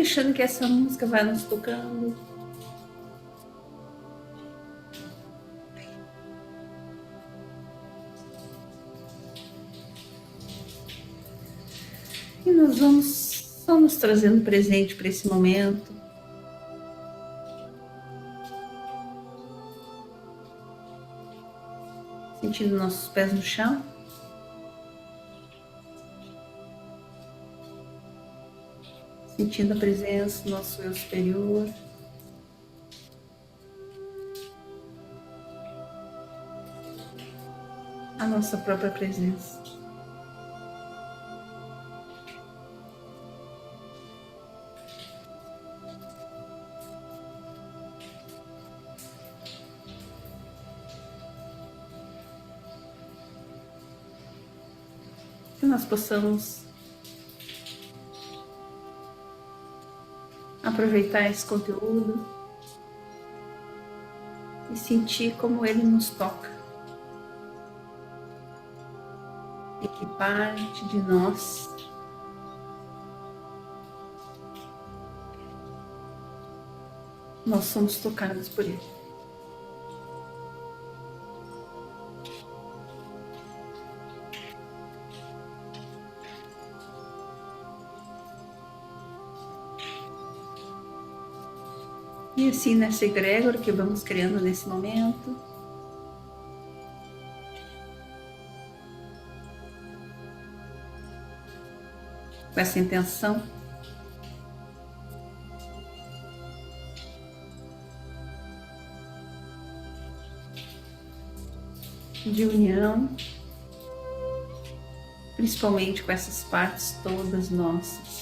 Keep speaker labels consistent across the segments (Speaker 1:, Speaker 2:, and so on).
Speaker 1: deixando que essa música vá nos tocando. E nós vamos só nos trazendo presente para esse momento. Sentindo nossos pés no chão. Sentindo a presença do nosso eu superior. A nossa própria presença. Que nós possamos aproveitar esse conteúdo e sentir como ele nos toca. E que parte de nós somos tocados por ele. E assim, nessa egrégora que vamos criando nesse momento, com essa intenção, de união, principalmente com essas partes todas nossas.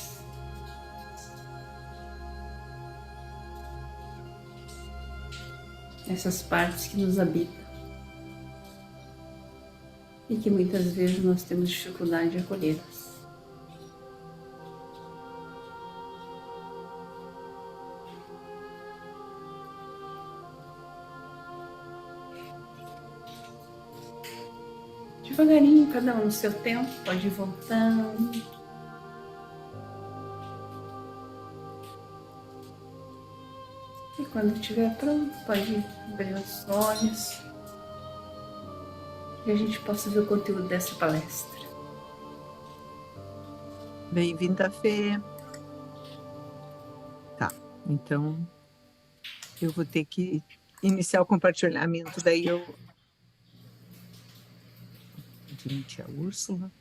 Speaker 1: Essas partes que nos habitam e que muitas vezes nós temos dificuldade de acolhê-las. Devagarinho, cada um no seu tempo, pode ir voltando. E quando estiver pronto, pode abrir os olhos e a gente possa ver o conteúdo dessa palestra.
Speaker 2: Bem-vinda, Fê. Tá, então eu vou ter que iniciar o compartilhamento, daí eu admiti a Úrsula.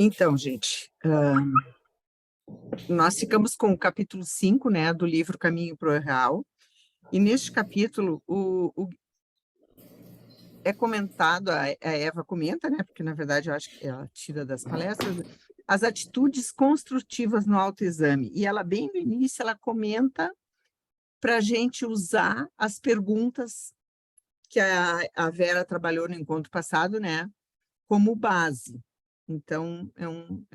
Speaker 2: Então, gente, nós ficamos com o capítulo 5, né, do livro Caminho para o Real, e neste capítulo é comentado, a Eva comenta, né, porque na verdade eu acho que ela tira das palestras, as atitudes construtivas no autoexame, e ela bem no início, ela comenta para a gente usar as perguntas que a Vera trabalhou no encontro passado, né, como base. Então, é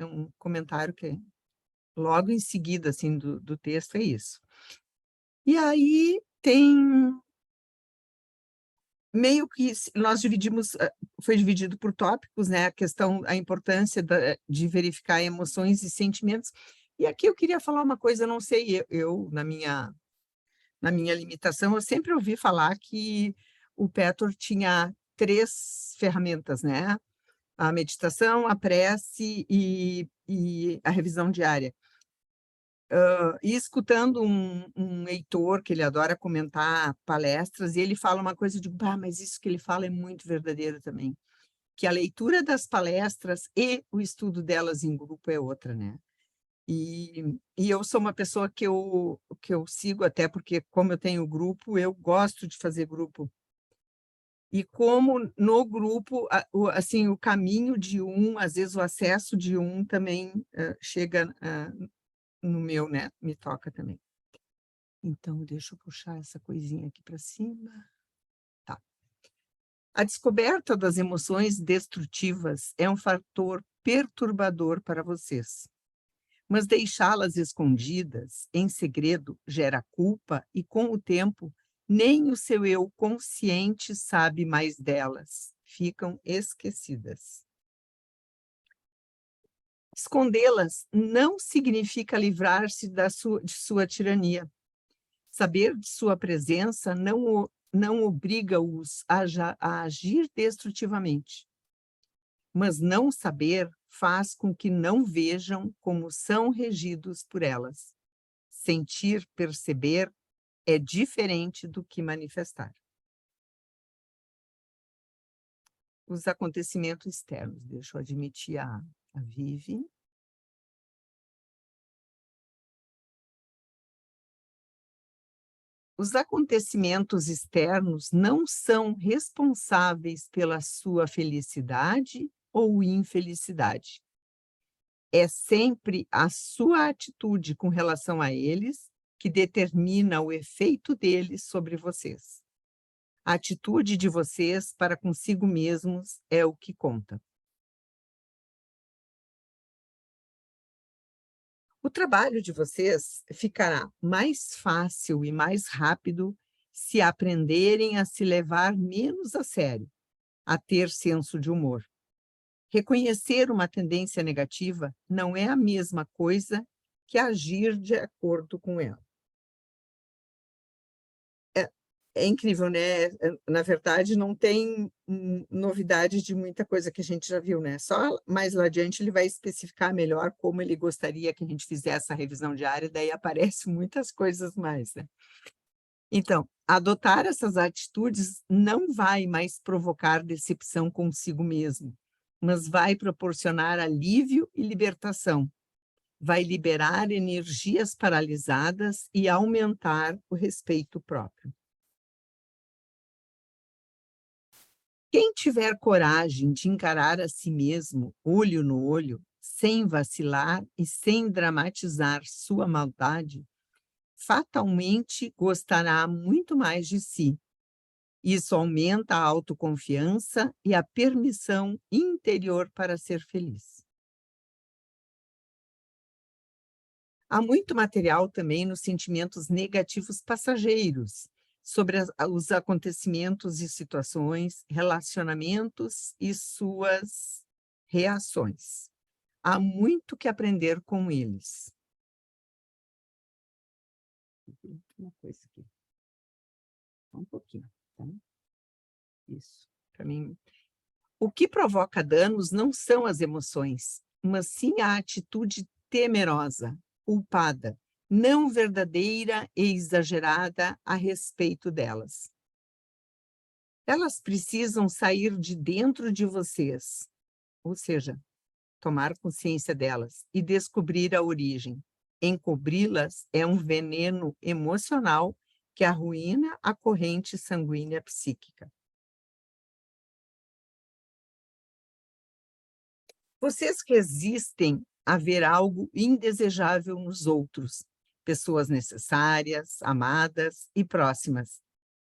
Speaker 2: um comentário que logo em seguida, assim, do texto é isso. E aí tem meio que nós dividimos, foi dividido por tópicos, né, a importância de verificar emoções e sentimentos. E aqui eu queria falar uma coisa, não sei, eu na minha limitação, eu sempre ouvi falar que o Petor tinha 3 ferramentas, né? A meditação, a prece e a revisão diária. E escutando um Heitor, que ele adora comentar palestras, e ele fala uma coisa, eu digo, mas isso que ele fala é muito verdadeiro também, que a leitura das palestras e o estudo delas em grupo é outra, né? E eu sou uma pessoa que eu sigo, até porque, como eu tenho grupo, eu gosto de fazer grupo. E como no grupo, assim, o caminho de às vezes o acesso de também chega no meu, né? Me toca também. Então, deixa eu puxar essa coisinha aqui para cima. Tá. A descoberta das emoções destrutivas é um fator perturbador para vocês. mas deixá-las escondidas, em segredo, gera culpa e, com o tempo, nem o seu eu consciente sabe mais delas, ficam esquecidas. Escondê-las não significa livrar-se de sua tirania. Saber de sua presença não obriga-os a agir destrutivamente. Mas não saber faz com que não vejam como são regidos por elas. Sentir, perceber é diferente do que manifestar. Os acontecimentos externos. Deixa eu admitir a Vivi. Os acontecimentos externos não são responsáveis pela sua felicidade ou infelicidade. É sempre a sua atitude com relação a eles que determina o efeito deles sobre vocês. A atitude de vocês para consigo mesmos é o que conta. O trabalho de vocês ficará mais fácil e mais rápido se aprenderem a se levar menos a sério, a ter senso de humor. Reconhecer uma tendência negativa não é a mesma coisa que agir de acordo com ela. É incrível, né? Na verdade, não tem novidades de muita coisa que a gente já viu, né? Só mais lá adiante ele vai especificar melhor como ele gostaria que a gente fizesse a revisão diária, daí aparecem muitas coisas mais, né? Então, adotar essas atitudes não vai mais provocar decepção consigo mesmo, mas vai proporcionar alívio e libertação. Vai liberar energias paralisadas e aumentar o respeito próprio. Quem tiver coragem de encarar a si mesmo, olho no olho, sem vacilar e sem dramatizar sua maldade, fatalmente gostará muito mais de si. Isso aumenta a autoconfiança e a permissão interior para ser feliz. Há muito material também nos sentimentos negativos passageiros, sobre os acontecimentos e situações, relacionamentos e suas reações. Há muito que aprender com eles. Uma coisa aqui. Um pouquinho, tá? Isso, para mim. O que provoca danos não são as emoções, mas sim a atitude temerosa, culpada, não verdadeira e exagerada a respeito delas. Elas precisam sair de dentro de vocês, ou seja, tomar consciência delas e descobrir a origem. Encobri-las é um veneno emocional que arruína a corrente sanguínea psíquica. Vocês resistem a ver algo indesejável nos outros, pessoas necessárias, amadas e próximas,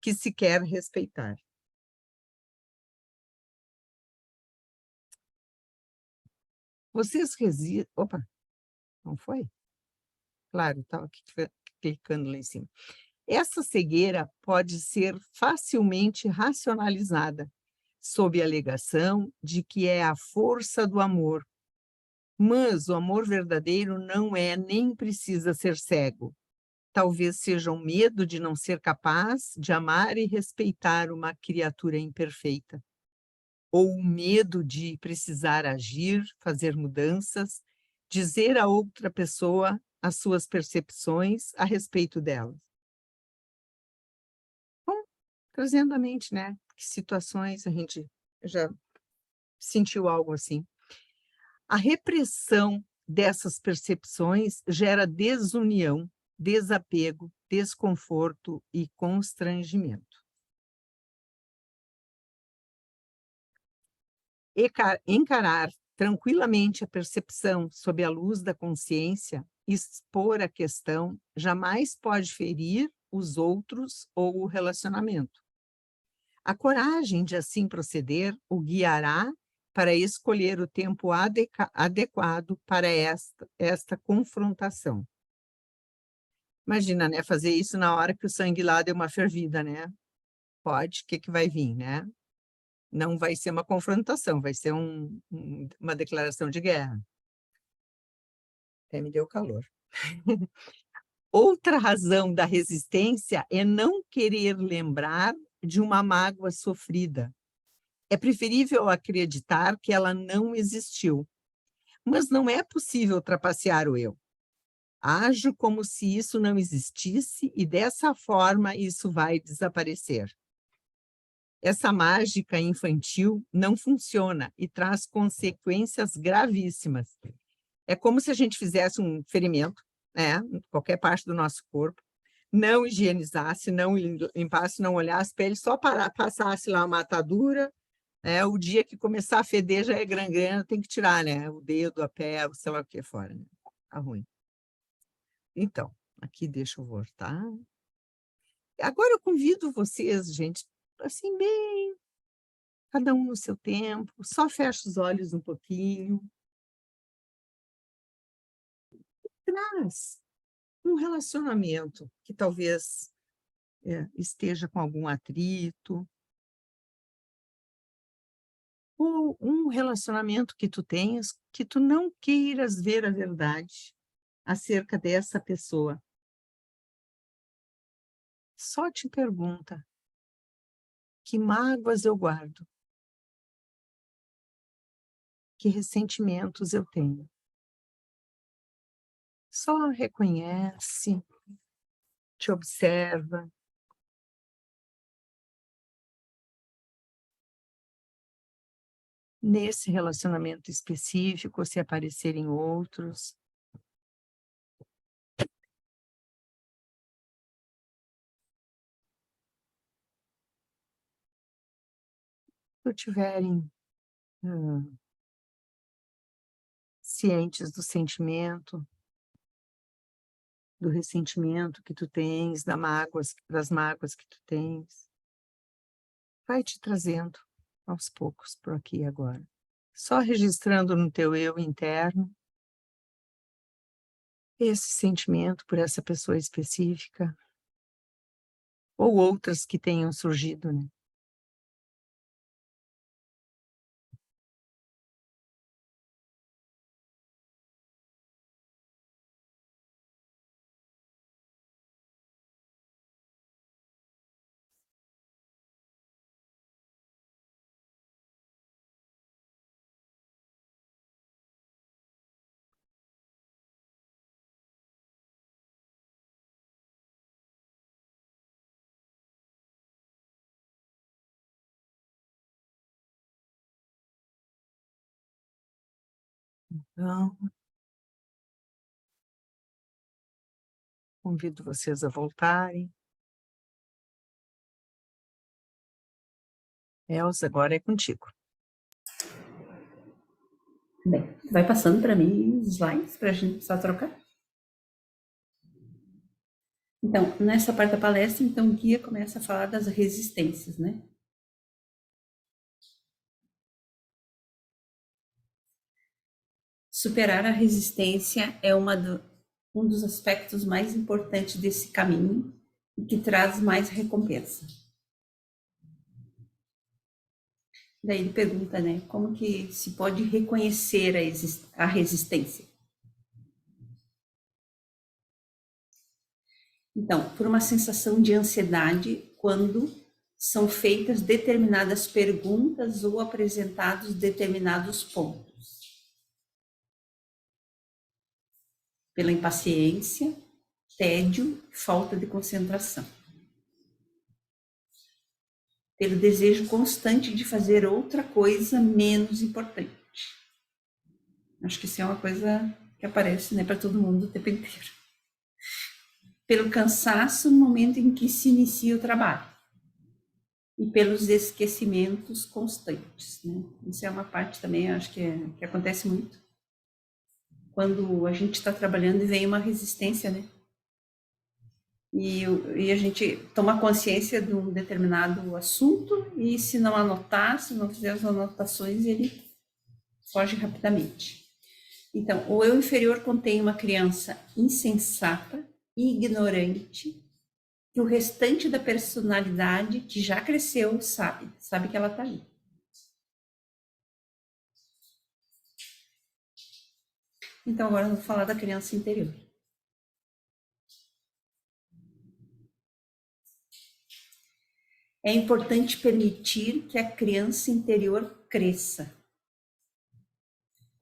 Speaker 2: que se quer respeitar. Vocês resistem... Opa, não foi? Claro, estava aqui clicando lá em cima. Essa cegueira pode ser facilmente racionalizada, sob a alegação de que é a força do amor. Mas o amor verdadeiro não é nem precisa ser cego. Talvez seja o medo de não ser capaz de amar e respeitar uma criatura imperfeita. Ou o medo de precisar agir, fazer mudanças, dizer a outra pessoa as suas percepções a respeito delas. Bom, trazendo à mente, né? Que situações a gente já sentiu algo assim. A repressão dessas percepções gera desunião, desapego, desconforto e constrangimento. Encarar tranquilamente a percepção sob a luz da consciência, expor a questão, jamais pode ferir os outros ou o relacionamento. A coragem de assim proceder o guiará para escolher o tempo adequado para esta confrontação. Imagina, né, fazer isso na hora que o sangue lá deu uma fervida, né? Pode, o que que vai vir, né? Não vai ser uma confrontação, vai ser uma declaração de guerra. Até me deu calor. Outra razão da resistência é não querer lembrar de uma mágoa sofrida. É preferível acreditar que ela não existiu. Mas não é possível trapacear o eu. Ajo como se isso não existisse e dessa forma isso vai desaparecer. Essa mágica infantil não funciona e traz consequências gravíssimas. É como se a gente fizesse um ferimento, né, em qualquer parte do nosso corpo, não higienizasse, não limpasse, não olhasse para ele, só passasse lá uma atadura, o dia que começar a feder já é gangrena, tem que tirar, né, o dedo, a pé, sei lá o que fora, né? Tá ruim. Então, aqui deixa eu voltar. Agora eu convido vocês, gente, assim, bem, cada um no seu tempo, só fecha os olhos um pouquinho. Traz um relacionamento que talvez esteja com algum atrito, ou um relacionamento que tu tenhas que tu não queiras ver a verdade acerca dessa pessoa. Só te pergunta: que mágoas eu guardo? Que ressentimentos eu tenho? Só reconhece, te observa. Nesse relacionamento específico, se aparecerem outros, se tiverem cientes do sentimento, do ressentimento que tu tens, das mágoas que tu tens, vai te trazendo aos poucos por aqui e agora. Só registrando no teu eu interno esse sentimento por essa pessoa específica, ou outras que tenham surgido, né? Então, convido vocês a voltarem. Elza, agora é contigo.
Speaker 1: Bem, vai passando para mim os slides para a gente só trocar. Então, nessa parte da palestra, então, o guia começa a falar das resistências, né? Superar a resistência é um dos aspectos mais importantes desse caminho e que traz mais recompensa. Daí ele pergunta, né, como que se pode reconhecer a resistência? Então, por uma sensação de ansiedade quando são feitas determinadas perguntas ou apresentados determinados pontos. Pela impaciência, tédio, falta de concentração. Pelo desejo constante de fazer outra coisa menos importante. Acho que isso é uma coisa que aparece, né, para todo mundo o tempo inteiro. Pelo cansaço no momento em que se inicia o trabalho. E pelos esquecimentos constantes, né? Isso é uma parte também, acho que acontece muito. Quando a gente está trabalhando e vem uma resistência, né? E a gente toma consciência de um determinado assunto e se não anotar, se não fizer as anotações, ele foge rapidamente. Então, o eu inferior contém uma criança insensata, ignorante, e o restante da personalidade que já cresceu sabe que ela está ali. Então, agora eu vou falar da criança interior. É importante permitir que a criança interior cresça.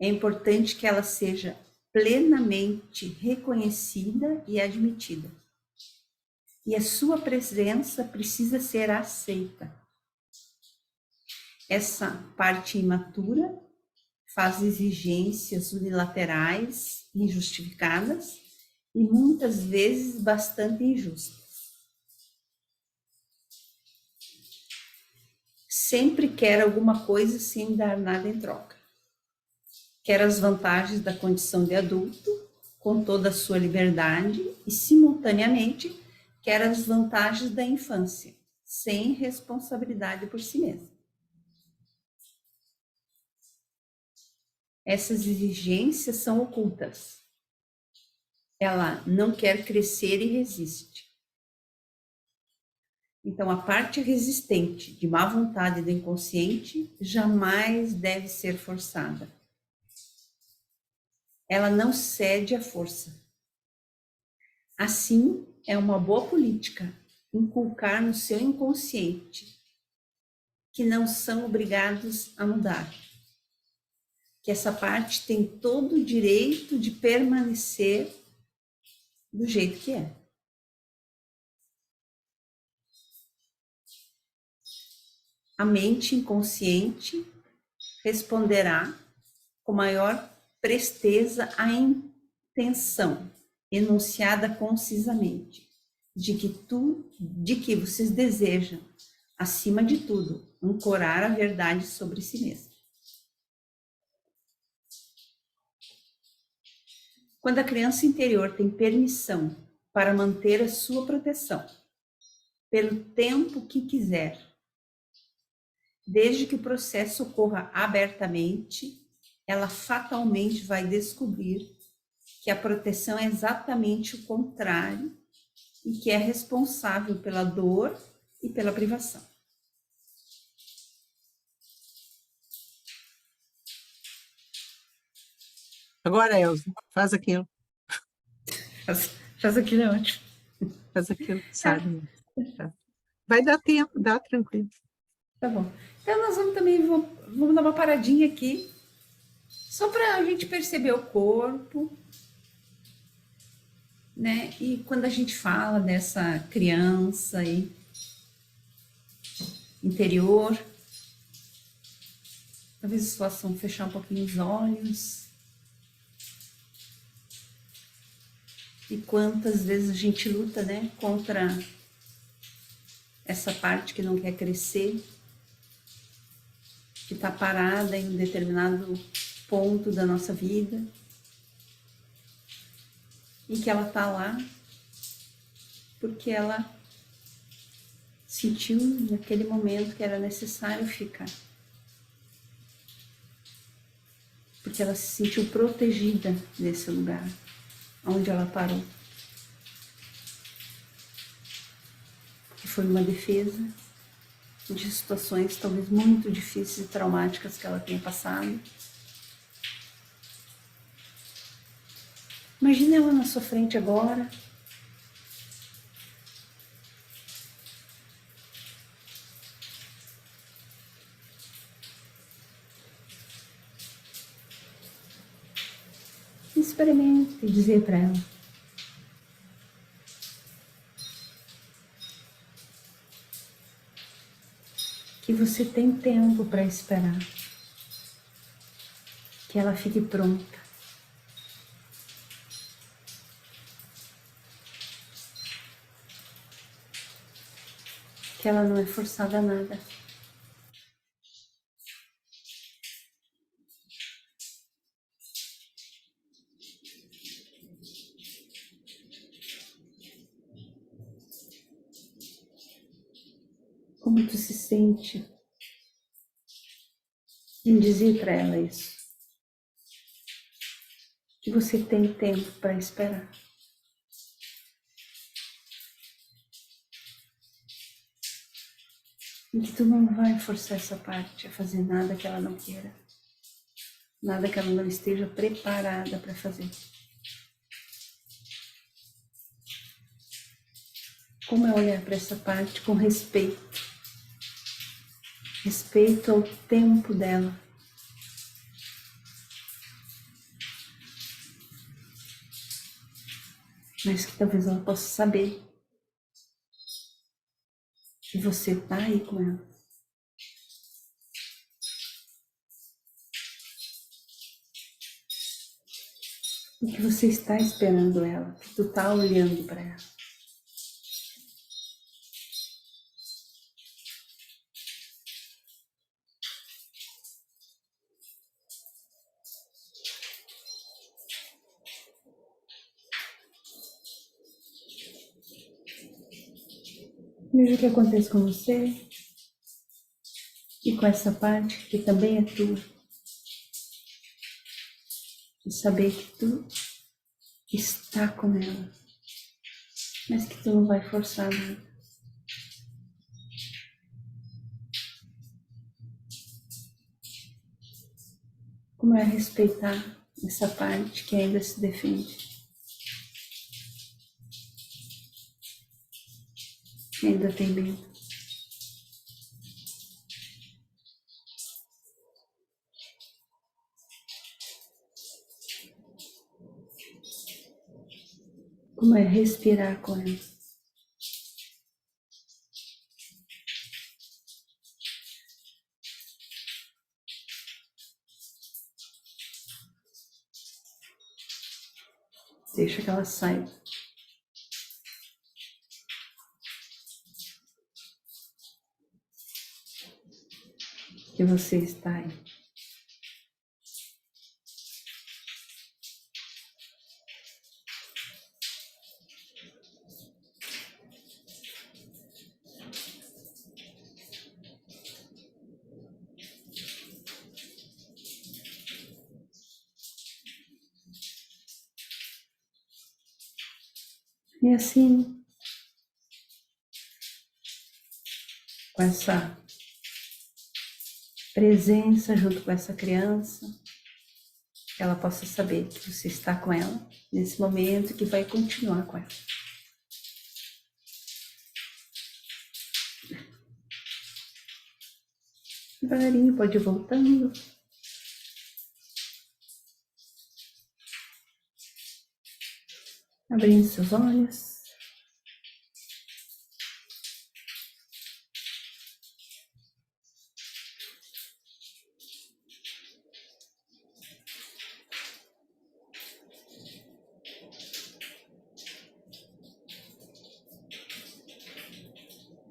Speaker 1: É importante que ela seja plenamente reconhecida e admitida. E a sua presença precisa ser aceita. Essa parte imatura faz exigências unilaterais, injustificadas e muitas vezes bastante injustas. Sempre quer alguma coisa sem dar nada em troca. Quer as vantagens da condição de adulto, com toda a sua liberdade, e simultaneamente quer as vantagens da infância, sem responsabilidade por si mesma. Essas exigências são ocultas. Ela não quer crescer e resiste. Então, a parte resistente, de má vontade do inconsciente, jamais deve ser forçada. Ela não cede à força. Assim, é uma boa política inculcar no seu inconsciente que não são obrigados a mudar, que essa parte tem todo o direito de permanecer do jeito que é. A mente inconsciente responderá com maior presteza à intenção enunciada concisamente de que vocês desejam, acima de tudo, ancorar a verdade sobre si mesmo. Quando a criança interior tem permissão para manter a sua proteção pelo tempo que quiser, desde que o processo ocorra abertamente, ela fatalmente vai descobrir que a proteção é exatamente o contrário e que é responsável pela dor e pela privação.
Speaker 2: Agora, Elza, faz aquilo.
Speaker 1: Faz aquilo, é ótimo.
Speaker 2: Faz aquilo, sabe? Tá. Vai dar tempo, dá tranquilo.
Speaker 1: Tá bom. Então, nós vamos dar uma paradinha aqui, só para a gente perceber o corpo, né? E quando a gente fala dessa criança aí, interior, talvez vocês possam fechar um pouquinho os olhos. E quantas vezes a gente luta, né, contra essa parte que não quer crescer, que está parada em um determinado ponto da nossa vida, e que ela está lá porque ela sentiu naquele momento que era necessário ficar. Porque ela se sentiu protegida nesse lugar onde ela parou. Que foi uma defesa de situações talvez muito difíceis e traumáticas que ela tenha passado. Imagina ela na sua frente agora. Experimente dizer para ela: que você tem tempo para esperar, que ela fique pronta. Que ela não é forçada a nada. Como tu se sente em dizer para ela isso? que você tem tempo para esperar. E que tu não vai forçar essa parte a fazer nada que ela não queira. Nada que ela não esteja preparada para fazer. Como é olhar para essa parte com respeito. Respeito ao tempo dela. Mas que talvez ela possa saber que você está aí com ela. E que você está esperando ela, que tu está olhando para ela. Veja o que acontece com você e com essa parte que também é tua. E saber que tu está com ela, mas que tu não vai forçar nada. Como é respeitar essa parte que ainda se defende, que ainda tem medo. Como é respirar com ela. Deixa que ela saiba. Que você está aí. E assim, com essa presença junto com essa criança, que ela possa saber que você está com ela nesse momento e que vai continuar com ela. Devagarinho, pode ir voltando. Abrindo seus olhos.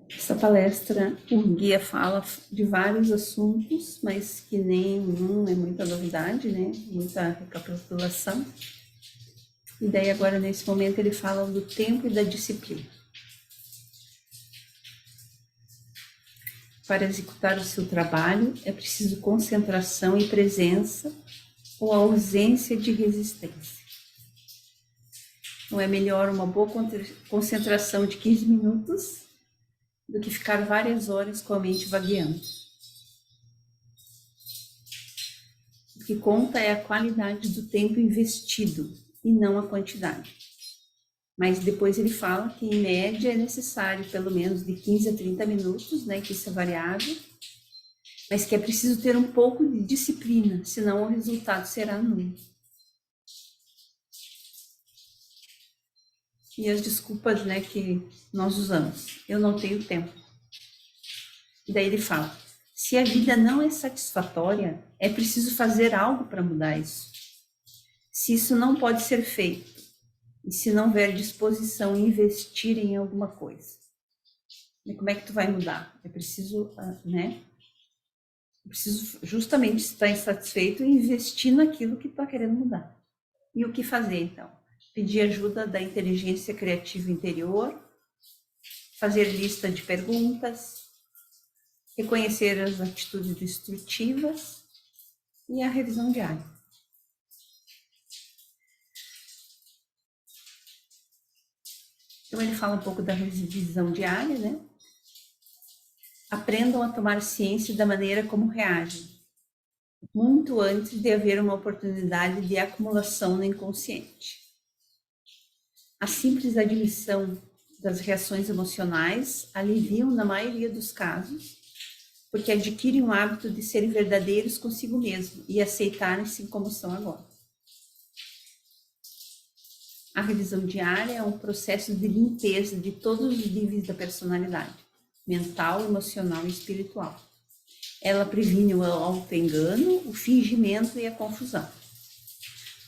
Speaker 1: Essa palestra, o guia fala de vários assuntos, mas que nenhum é muita novidade, né? Muita recapitulação. E daí agora, nesse momento, ele fala do tempo e da disciplina. Para executar o seu trabalho, é preciso concentração e presença ou ausência de resistência. Não é melhor uma boa concentração de 15 minutos do que ficar várias horas com a mente vagueando. O que conta é a qualidade do tempo investido e não a quantidade. Mas depois ele fala que em média é necessário pelo menos de 15 a 30 minutos, né, que isso é variável, mas que é preciso ter um pouco de disciplina, senão o resultado será nulo. E as desculpas, né, que nós usamos. Eu não tenho tempo. E daí ele fala, se a vida não é satisfatória, é preciso fazer algo para mudar isso. Se isso não pode ser feito, e se não houver disposição em investir em alguma coisa, como é que tu vai mudar? É preciso, né? É preciso justamente estar insatisfeito e investir naquilo que tu está querendo mudar. E o que fazer, então? Pedir ajuda da inteligência criativa interior, fazer lista de perguntas, reconhecer as atitudes destrutivas e a revisão diária. Então, ele fala um pouco da revisão diária, né? Aprendam a tomar ciência da maneira como reagem, muito antes de haver uma oportunidade de acumulação no inconsciente. A simples admissão das reações emocionais aliviam, na maioria dos casos, porque adquirem o hábito de serem verdadeiros consigo mesmo e aceitarem-se como são agora. A revisão diária é um processo de limpeza de todos os níveis da personalidade, mental, emocional e espiritual. Ela previne o auto-engano, o fingimento e a confusão.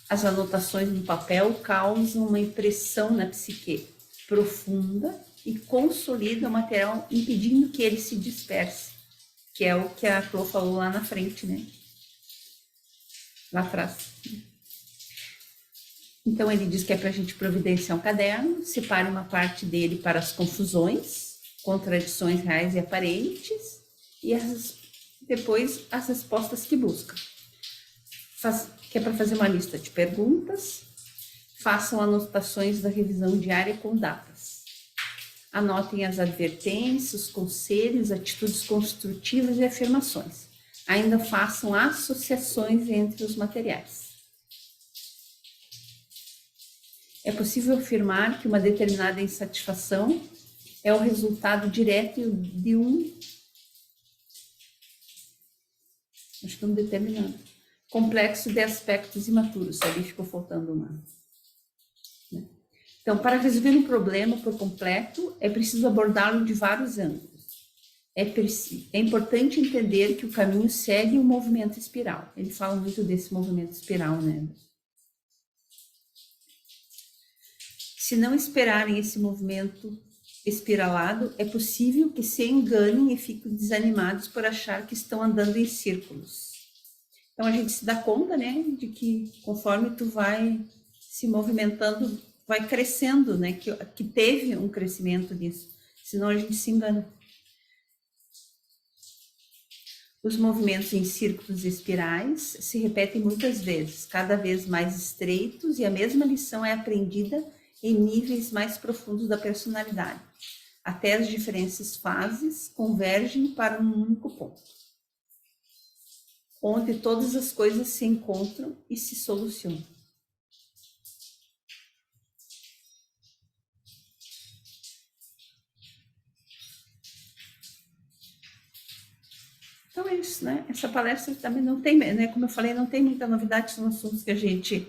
Speaker 1: As anotações no papel causam uma impressão na psique profunda e consolidam o material, impedindo que ele se disperse, que é o que a Clô falou lá na frente, né? Lá atrás. Então, ele diz que é para a gente providenciar um caderno, separe uma parte dele para as confusões, contradições reais e aparentes, e depois as respostas que busca. Que é para fazer uma lista de perguntas, façam anotações da revisão diária com datas. Anotem as advertências, os conselhos, atitudes construtivas e afirmações. Ainda façam associações entre os materiais. É possível afirmar que uma determinada insatisfação é o resultado direto de um determinado complexo de aspectos imaturos. Ali ficou faltando uma. Então, para resolver um problema por completo, é preciso abordá-lo de vários ângulos. É importante entender que o caminho segue um movimento espiral. Ele fala muito desse movimento espiral, né? Se não esperarem esse movimento espiralado, é possível que se enganem e fiquem desanimados por achar que estão andando em círculos. Então, a gente se dá conta, né, de que conforme tu vai se movimentando, vai crescendo, né, que teve um crescimento disso, senão a gente se engana. Os movimentos em círculos espirais se repetem muitas vezes, cada vez mais estreitos, e a mesma lição é aprendida em níveis mais profundos da personalidade. Até as diferentes fases convergem para um único ponto, onde todas as coisas se encontram e se solucionam. Então é isso, né? Essa palestra também não tem, né? Como eu falei, não tem muita novidade, são assuntos que a gente